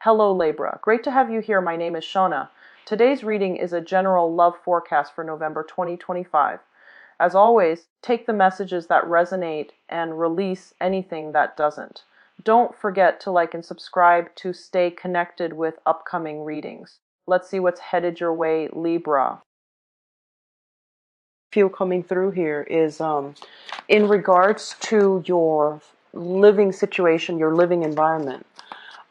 Hello Libra, great to have you here. My name is Shona. Today's reading is a general love forecast for November 2025. As always, take the messages that resonate and release anything that doesn't. Don't forget to like and subscribe to stay connected with upcoming readings. Let's see what's headed your way, Libra. Feel coming through here is in regards to your living situation, your living environment.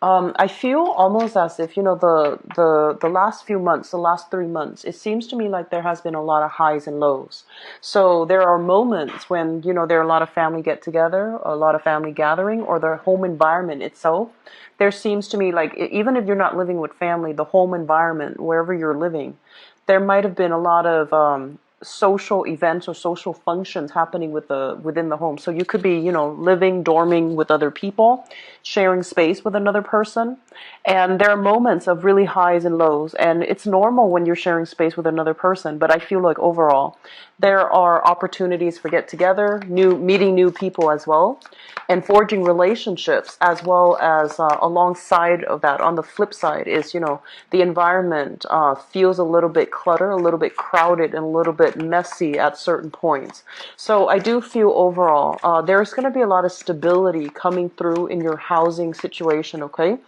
I feel almost as if, the last few months, the last 3 months, it seems to me like there has been a lot of highs and lows. So there are moments when, there are a lot of family get together, a lot of family gathering, or the home environment itself. There seems to me like, even if you're not living with family, the home environment, wherever you're living, there might have been a lot of social events or social functions happening within the home. So you could be, living, dorming with other people, sharing space with another person. And there are moments of really highs and lows. And it's normal when you're sharing space with another person. But I feel like overall, there are opportunities for get together, meeting new people as well, and forging relationships, as well as alongside of that, on the flip side is, the environment feels a little bit cluttered, a little bit crowded, and a little bit messy at certain points. So I do feel overall there's going to be a lot of stability coming through in your housing situation. Okay,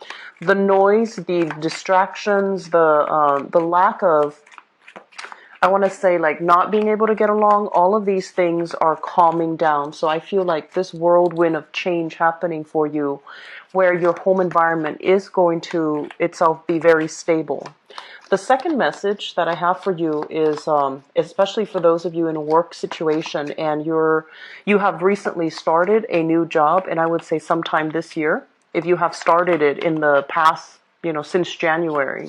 the noise, the distractions, the lack of, I want to say, like, not being able to get along, all of these things are calming down. So I feel like this whirlwind of change happening for you, where your home environment is going to itself be very stable. The second message that I have for you is, especially for those of you in a work situation and you have recently started a new job, and I would say sometime this year, if you have started it in the past, since January.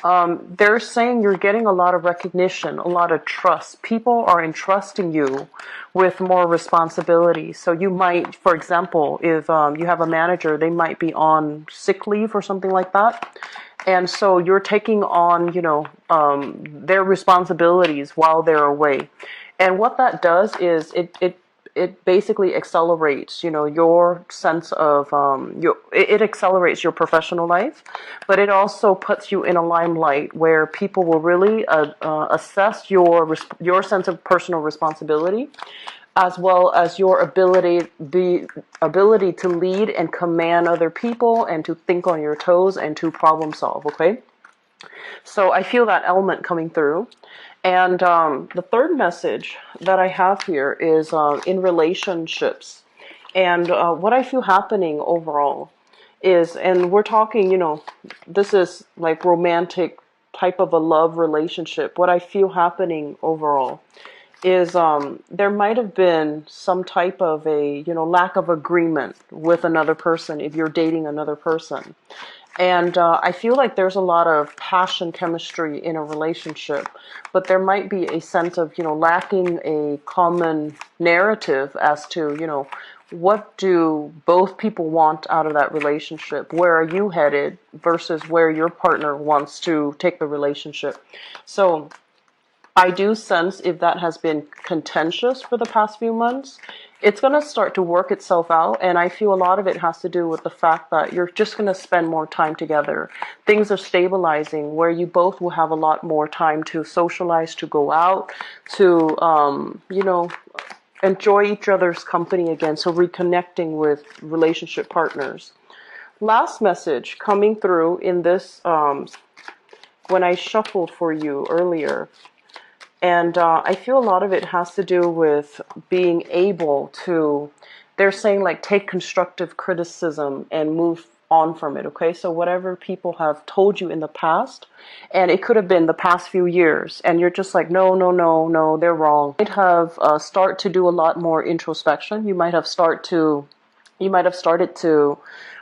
They're saying you're getting a lot of recognition, a lot of trust. People are entrusting you with more responsibility. So you might, for example, if you have a manager, they might be on sick leave or something like that. And so you're taking on, their responsibilities while they're away. And what that does is it basically accelerates, your sense of, it accelerates your professional life, but it also puts you in a limelight where people will really assess your sense of personal responsibility, as well as your ability to lead and command other people and to think on your toes and to problem solve. Okay, so I feel that element coming through. And the third message that I have here is in relationships. And what I feel happening overall is, and we're talking, this is like romantic type of a love relationship. What I feel happening overall is there might have been some type of a, lack of agreement with another person if you're dating another person. And I feel like there's a lot of passion, chemistry in a relationship, but there might be a sense of, lacking a common narrative as to, what do both people want out of that relationship? Where are you headed versus where your partner wants to take the relationship? So I do sense if that has been contentious for the past few months, it's going to start to work itself out. And I feel a lot of it has to do with the fact that you're just going to spend more time together. Things are stabilizing where you both will have a lot more time to socialize, to go out, to, enjoy each other's company again. So reconnecting with relationship partners. Last message coming through in this, when I shuffled for you earlier. And I feel a lot of it has to do with being able to, they're saying, like, take constructive criticism and move on from it, okay? So whatever people have told you in the past, and it could have been the past few years, and you're just like, no, no, no, no, they're wrong. You might have start to do a lot more introspection. You might have started to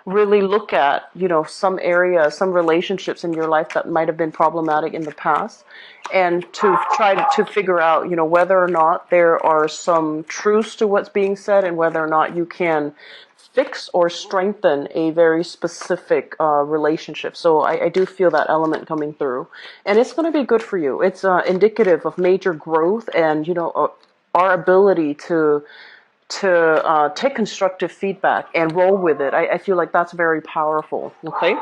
really look at, some areas, some relationships in your life that might have been problematic in the past, and to try to figure out, whether or not there are some truths to what's being said and whether or not you can fix or strengthen a very specific relationship. So I do feel that element coming through, and it's going to be good for you. It's indicative of major growth and, our ability to take constructive feedback and roll with it. I feel like that's very powerful. Okay.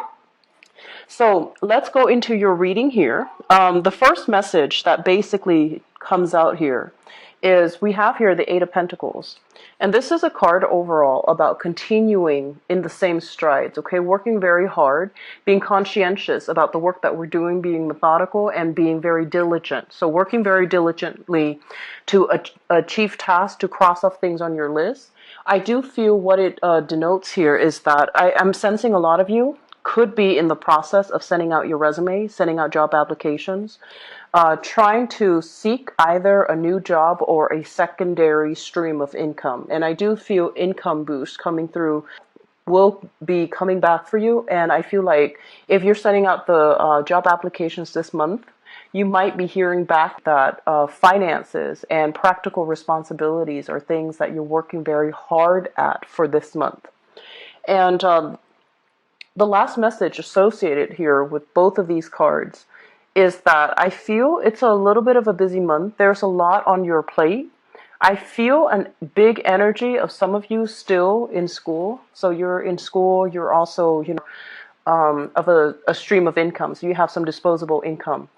So let's go into your reading here. The first message that basically comes out here is we have here the Eight of Pentacles. And this is a card overall about continuing in the same strides, okay? Working very hard, being conscientious about the work that we're doing, being methodical, and being very diligent. So working very diligently to achieve tasks, to cross off things on your list. I do feel what it denotes here is that I'm sensing a lot of you could be in the process of sending out your resume, sending out job applications, trying to seek either a new job or a secondary stream of income. And I do feel income boost coming through will be coming back for you. And I feel like if you're sending out the job applications this month, you might be hearing back that finances and practical responsibilities are things that you're working very hard at for this month. And the last message associated here with both of these cards is that I feel it's a little bit of a busy month. There's a lot on your plate. I feel a big energy of some of you still in school. So you're in school, you're also, of a stream of income. So you have some disposable income.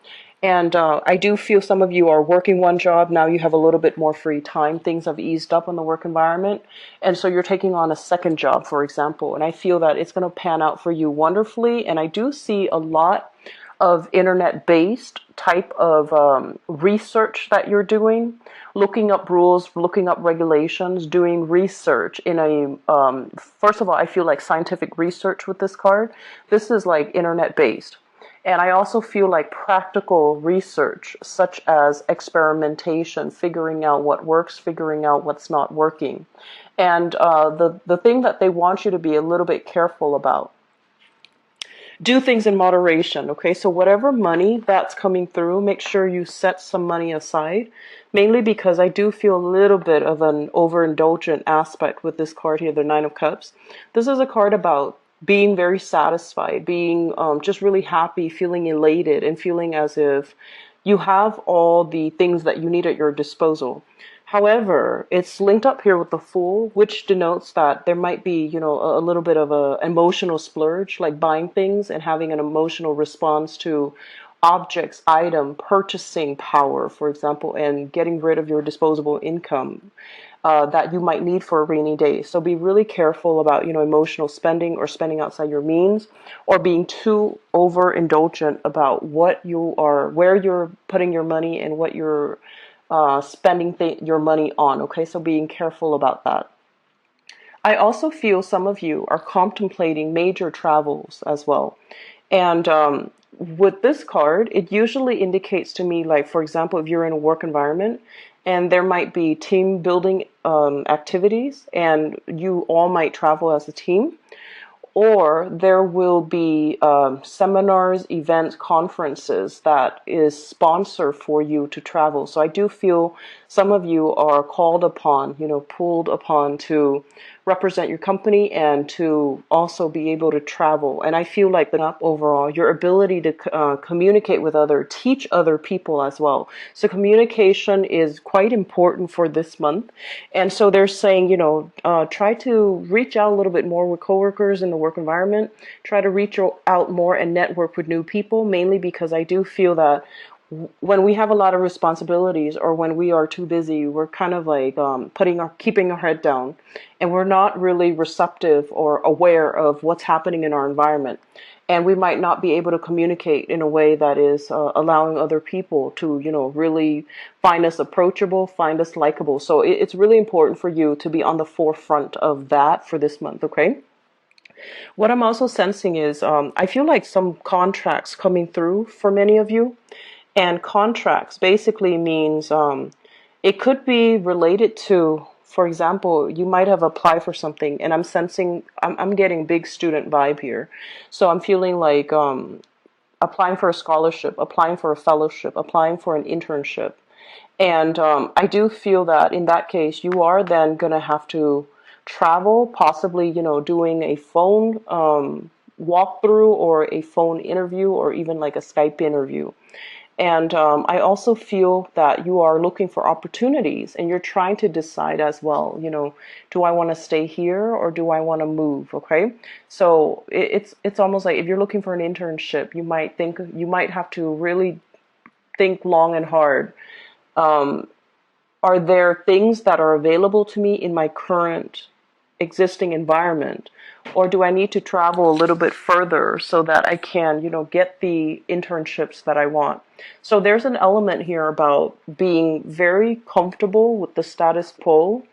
And I do feel some of you are working one job. Now you have a little bit more free time. Things have eased up in the work environment. And so you're taking on a second job, for example. And I feel that it's going to pan out for you wonderfully. And I do see a lot of internet-based type of research that you're doing, looking up rules, looking up regulations, doing research in a, first of all, I feel like scientific research with this card. This is like internet-based. And I also feel like practical research, such as experimentation, figuring out what works, figuring out what's not working. And the thing that they want you to be a little bit careful about, do things in moderation, okay? So whatever money that's coming through, make sure you set some money aside, mainly because I do feel a little bit of an overindulgent aspect with this card here, the Nine of Cups. This is a card about being very satisfied, being just really happy, feeling elated, and feeling as if you have all the things that you need at your disposal. However, it's linked up here with the Fool, which denotes that there might be, a little bit of an emotional splurge, like buying things and having an emotional response to objects, item, purchasing power, for example, and getting rid of your disposable income that you might need for a rainy day. So be really careful about, emotional spending or spending outside your means, or being too overindulgent about what you are, where you're putting your money and what you're spending your money on. Okay, so being careful about that. I also feel some of you are contemplating major travels as well. And with this card, it usually indicates to me, like, for example, if you're in a work environment and there might be team building activities and you all might travel as a team, or there will be seminars, events, conferences that is sponsored for you to travel. So I do feel some of you are called upon, pulled upon to represent your company and to also be able to travel. And I feel like up overall, your ability to communicate with teach other people as well. So communication is quite important for this month. And so they're saying, try to reach out a little bit more with coworkers in the work environment. Try to reach out more and network with new people, mainly because I do feel that when we have a lot of responsibilities or when we are too busy, we're kind of like keeping our head down, and we're not really receptive or aware of what's happening in our environment. And we might not be able to communicate in a way that is allowing other people to, really find us approachable, find us likable. So it's really important for you to be on the forefront of that for this month, okay? What I'm also sensing is I feel like some contracts coming through for many of you. And contracts basically means it could be related to, for example, you might have applied for something, and I'm sensing, I'm getting big student vibe here. So I'm feeling like applying for a scholarship, applying for a fellowship, applying for an internship. And I do feel that in that case, you are then going to have to travel, possibly, doing a phone walkthrough or a phone interview or even like a Skype interview. And I also feel that you are looking for opportunities and you're trying to decide as well, do I want to stay here or do I want to move? Okay. So it's almost like if you're looking for an internship, you might have to really think long and hard. Are there things that are available to me in my current existing environment? Or do I need to travel a little bit further so that I can, get the internships that I want? So there's an element here about being very comfortable with the status quo.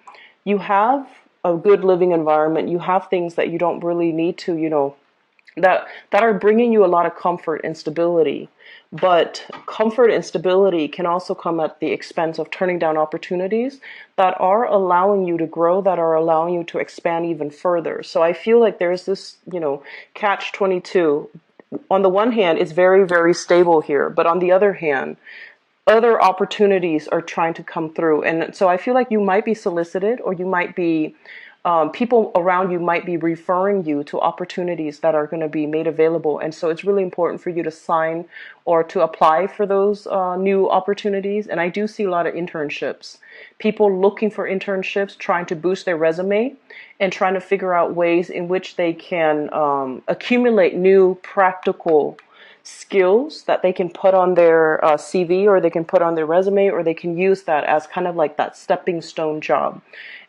You have a good living environment. You have things that you don't really need to, that are bringing you a lot of comfort and stability. But comfort and stability can also come at the expense of turning down opportunities that are allowing you to grow, that are allowing you to expand even further. So I feel like there's this, catch 22. On the one hand, it's very, very stable here. But on the other hand, other opportunities are trying to come through. And so I feel like you might be solicited, or you might be people around you might be referring you to opportunities that are going to be made available. And so it's really important for you to sign or to apply for those new opportunities. And I do see a lot of internships, people looking for internships, trying to boost their resume and trying to figure out ways in which they can accumulate new practical skills that they can put on their CV, or they can put on their resume, or they can use that as kind of like that stepping stone job.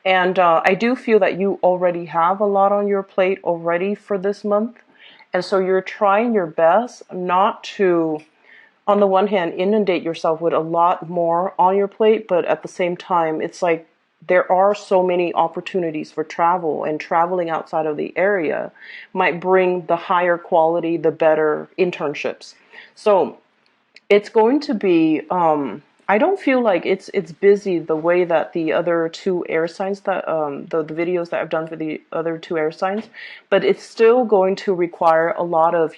And I do feel that you already have a lot on your plate already for this month. And so you're trying your best not to, on the one hand, inundate yourself with a lot more on your plate, but at the same time, it's like there are so many opportunities for travel, and traveling outside of the area might bring the higher quality, the better internships. So it's going to be, I don't feel like it's busy the way that the other two air signs that the videos that I've done for the other two air signs, but it's still going to require a lot of,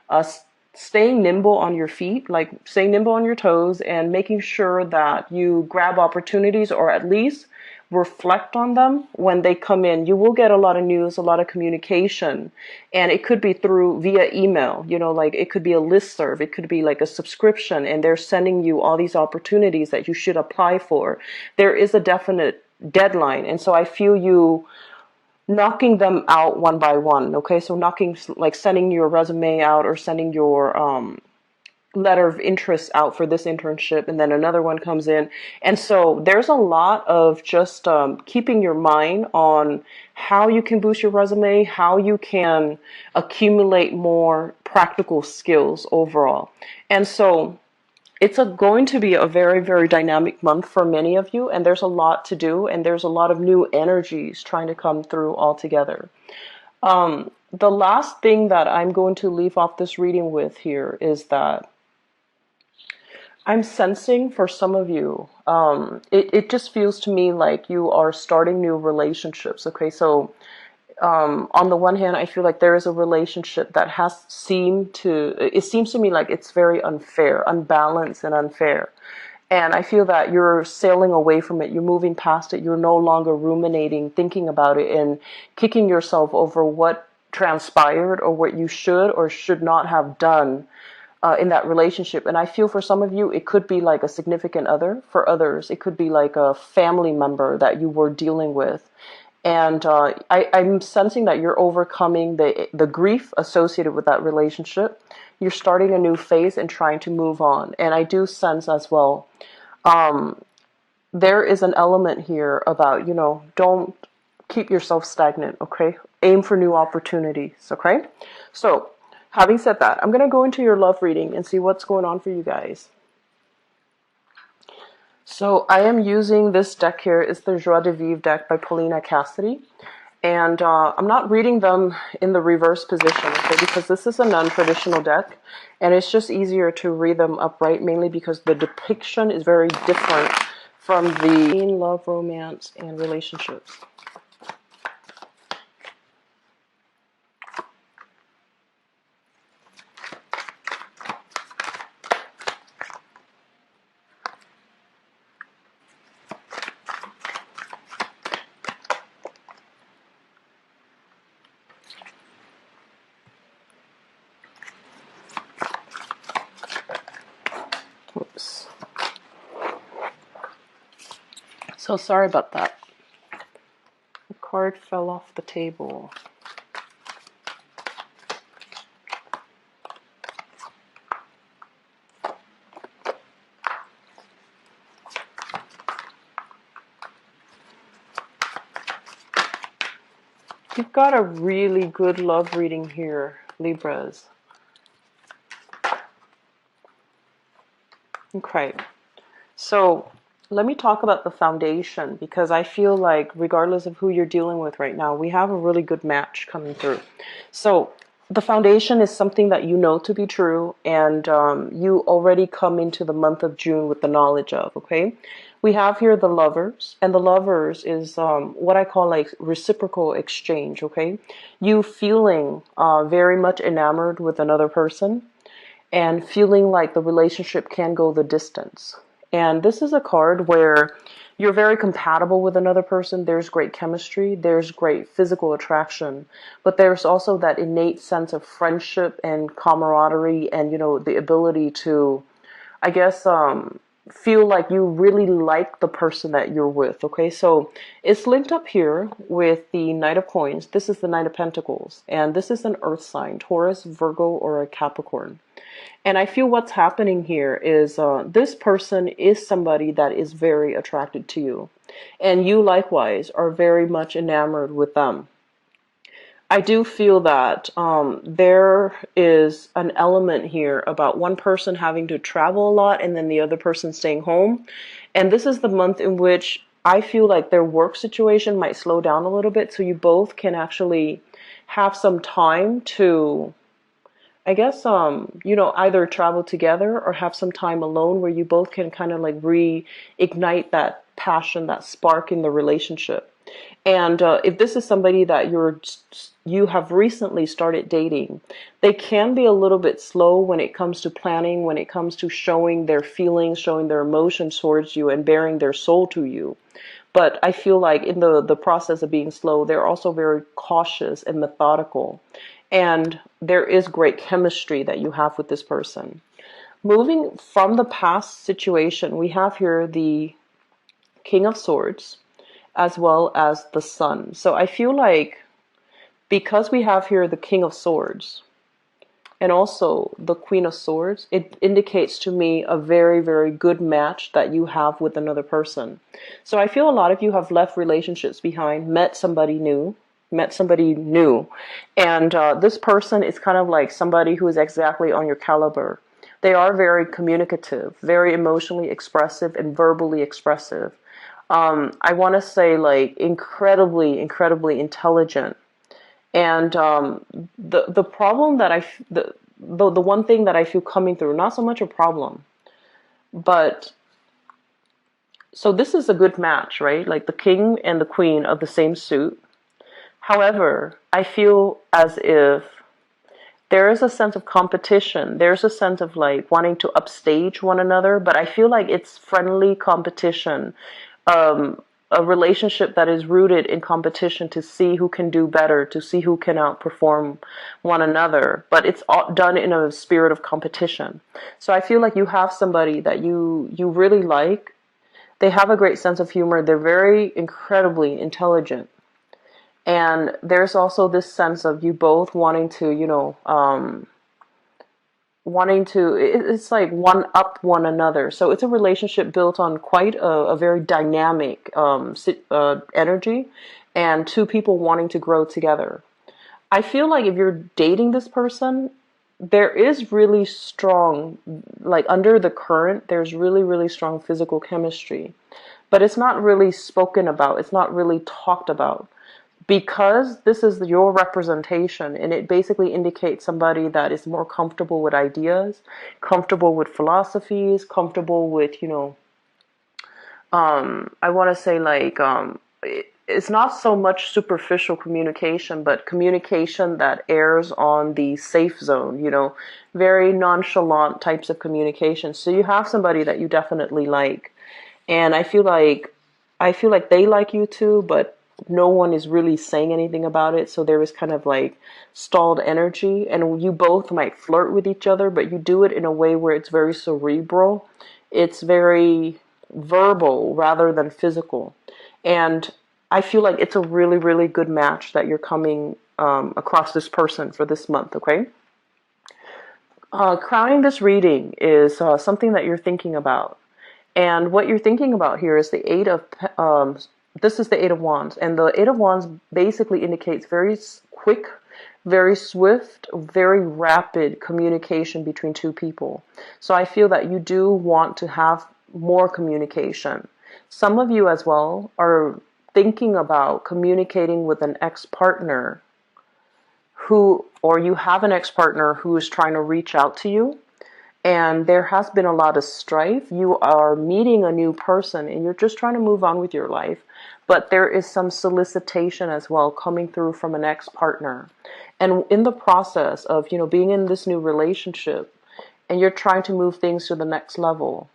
us staying nimble on your feet, like staying nimble on your toes, and making sure that you grab opportunities, or at least reflect on them when they come in. You will get a lot of news, a lot of communication, and it could be through via email, like it could be a listserv, it could be like a subscription, and they're sending you all these opportunities that you should apply for. There is a definite deadline, and so I feel you knocking them out one by one. Okay, so like sending your resume out, or sending your letter of interest out for this internship, and then another one comes in. And so there's a lot of just keeping your mind on how you can boost your resume, how you can accumulate more practical skills overall. And so it's going to be a very, very dynamic month for many of you, and there's a lot to do, and there's a lot of new energies trying to come through all together. The last thing that I'm going to leave off this reading with here is that I'm sensing for some of you, it just feels to me like you are starting new relationships. Okay, so on the one hand, I feel like there is a relationship that it seems to me like it's very unfair, unbalanced and unfair. And I feel that you're sailing away from it. You're moving past it. You're no longer ruminating, thinking about it, and kicking yourself over what transpired or what you should or should not have done in that relationship. And I feel for some of you, it could be like a significant other. For others, it could be like a family member that you were dealing with. And I'm sensing that you're overcoming the grief associated with that relationship. You're starting a new phase and trying to move on. And I do sense as well, there is an element here about, don't keep yourself stagnant, okay? Aim for new opportunities, okay? So, having said that, I'm going to go into your love reading and see what's going on for you guys. So I am using this deck here. It's the Joie de Vivre deck by Paulina Cassidy. And I'm not reading them in the reverse position, okay, because this is a non-traditional deck. And it's just easier to read them upright, mainly because the depiction is very different from the love, romance, and relationships. Oops. So sorry about that. The card fell off the table. You've got a really good love reading here, Libras. Okay, so let me talk about the foundation, because I feel like regardless of who you're dealing with right now, we have a really good match coming through. So the foundation is something that you know to be true, and you already come into the month of June with the knowledge of, okay? We have here the lovers, and the lovers is what I call like reciprocal exchange, okay? You feeling very much enamored with another person, and feeling like the relationship can go the distance. And this is a card where you're very compatible with another person. There's great chemistry, there's great physical attraction, but there's also that innate sense of friendship and camaraderie, and the ability to, I guess, feel like you really like the person that you're with. Okay, so it's linked up here with the Knight of Coins. This is the Knight of Pentacles, and this is an earth sign, Taurus, Virgo, or a Capricorn. And I feel what's happening here is this person is somebody that is very attracted to you, and you likewise are very much enamored with them. I do feel that there is an element here about one person having to travel a lot and then the other person staying home. And this is the month in which I feel like their work situation might slow down a little bit, so you both can actually have some time to, I guess, either travel together or have some time alone where you both can kind of like reignite that passion, that spark in the relationship. And if this is somebody that you have recently started dating, they can be a little bit slow when it comes to planning, when it comes to showing their feelings, showing their emotions towards you, and bearing their soul to you. But I feel like in the process of being slow, they're also very cautious and methodical. And there is great chemistry that you have with this person. Moving from the past situation, we have here the King of Swords as well as the Sun. So I feel like because we have here the King of Swords and also the Queen of Swords, it indicates to me a very, very good match that you have with another person. So I feel a lot of you have left relationships behind, met somebody new, and this person is kind of like somebody who is exactly on your caliber. They are very communicative, very emotionally expressive, and verbally expressive. I want to say like incredibly, incredibly intelligent. And the problem that the one thing that I feel coming through, not so much a problem, but so this is a good match, right? Like the king and the queen of the same suit. However, I feel as if there is a sense of competition. There's a sense of like wanting to upstage one another, but I feel like it's friendly competition. A relationship that is rooted in competition to see who can do better, to see who can outperform one another, but it's all done in a spirit of competition. So I feel like you have somebody that you really like. They have a great sense of humor. They're very incredibly intelligent. And there's also this sense of you both wanting to, it's like one up one another. So it's a relationship built on quite a very dynamic energy, and two people wanting to grow together. I feel like if you're dating this person, there is really strong, like under the current, there's really, really strong physical chemistry. But it's not really spoken about. It's not really talked about. Because this is your representation, and it basically indicates somebody that is more comfortable with ideas, comfortable with philosophies, comfortable with, I want to say like, it's not so much superficial communication, but communication that airs on the safe zone, very nonchalant types of communication. So you have somebody that you definitely like. And I feel like they like you too, but no one is really saying anything about it. So there is kind of like stalled energy, and you both might flirt with each other, but you do it in a way where it's very cerebral. It's very verbal rather than physical. And I feel like it's a really, really good match that you're coming across this person for this month, okay? Crowning this reading is something that you're thinking about. And what you're thinking about here is the this is the Eight of Wands. And the Eight of Wands basically indicates very quick, very swift, very rapid communication between two people. So I feel that you do want to have more communication. Some of you as well are thinking about communicating with an ex-partner or you have an ex-partner who is trying to reach out to you, and there has been a lot of strife. You are meeting a new person and you're just trying to move on with your life, but there is some solicitation as well coming through from an ex-partner. And in the process of, being in this new relationship and you're trying to move things to the next level,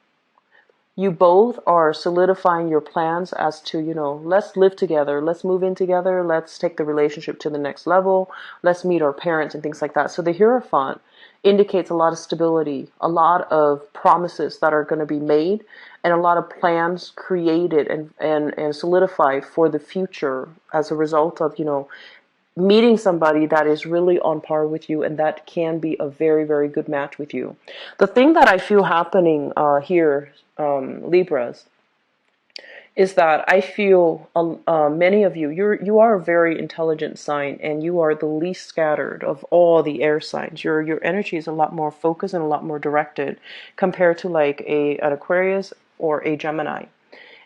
you both are solidifying your plans as to, let's live together, let's move in together, let's take the relationship to the next level, let's meet our parents and things like that. So the Hierophant indicates a lot of stability, a lot of promises that are going to be made, and a lot of plans created and solidified for the future as a result of, meeting somebody that is really on par with you and that can be a very, very good match with you. The thing that I feel happening here, Libras, is that I feel many of you, you are a very intelligent sign, and you are the least scattered of all the air signs. Your energy is a lot more focused and a lot more directed compared to like an Aquarius or a Gemini.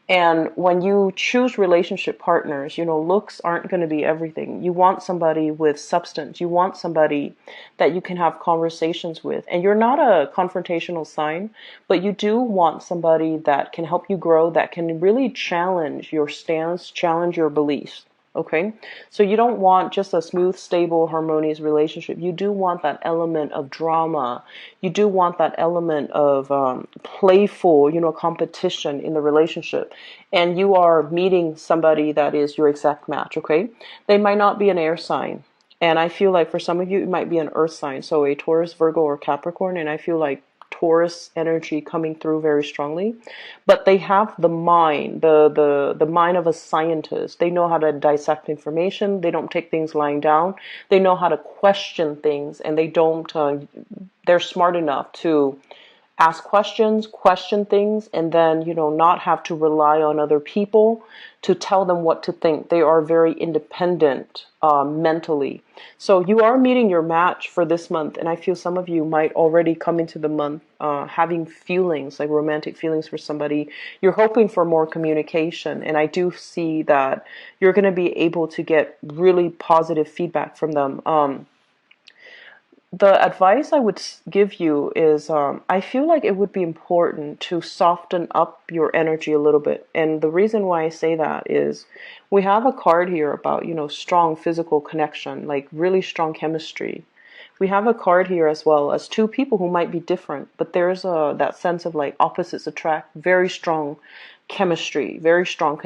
And when you choose relationship partners, looks aren't going to be everything. You want somebody with substance. You want somebody that you can have conversations with. And you're not a confrontational sign, but you do want somebody that can help you grow, that can really challenge your stance, challenge your beliefs. Okay, so you don't want just a smooth, stable, harmonious relationship. You do want that element of drama. You do want that element of playful, competition in the relationship. And you are meeting somebody that is your exact match, okay? They might not be an air sign. And I feel like for some of you, it might be an earth sign. So a Taurus, Virgo, or Capricorn. And I feel like Taurus energy coming through very strongly, but they have the mind, the mind of a scientist. They know how to dissect information. They don't take things lying down. They know how to question things, and they don't. They're smart enough to ask questions, question things, and then, not have to rely on other people to tell them what to think. They are very independent mentally. So you are meeting your match for this month, and I feel some of you might already come into the month having feelings, like romantic feelings for somebody. You're hoping for more communication, and I do see that you're going to be able to get really positive feedback from them. The advice I would give you is I feel like it would be important to soften up your energy a little bit. And the reason why I say that is we have a card here about, strong physical connection, like really strong chemistry. We have a card here as well as two people who might be different, but there's that sense of like opposites attract, very strong chemistry, very strong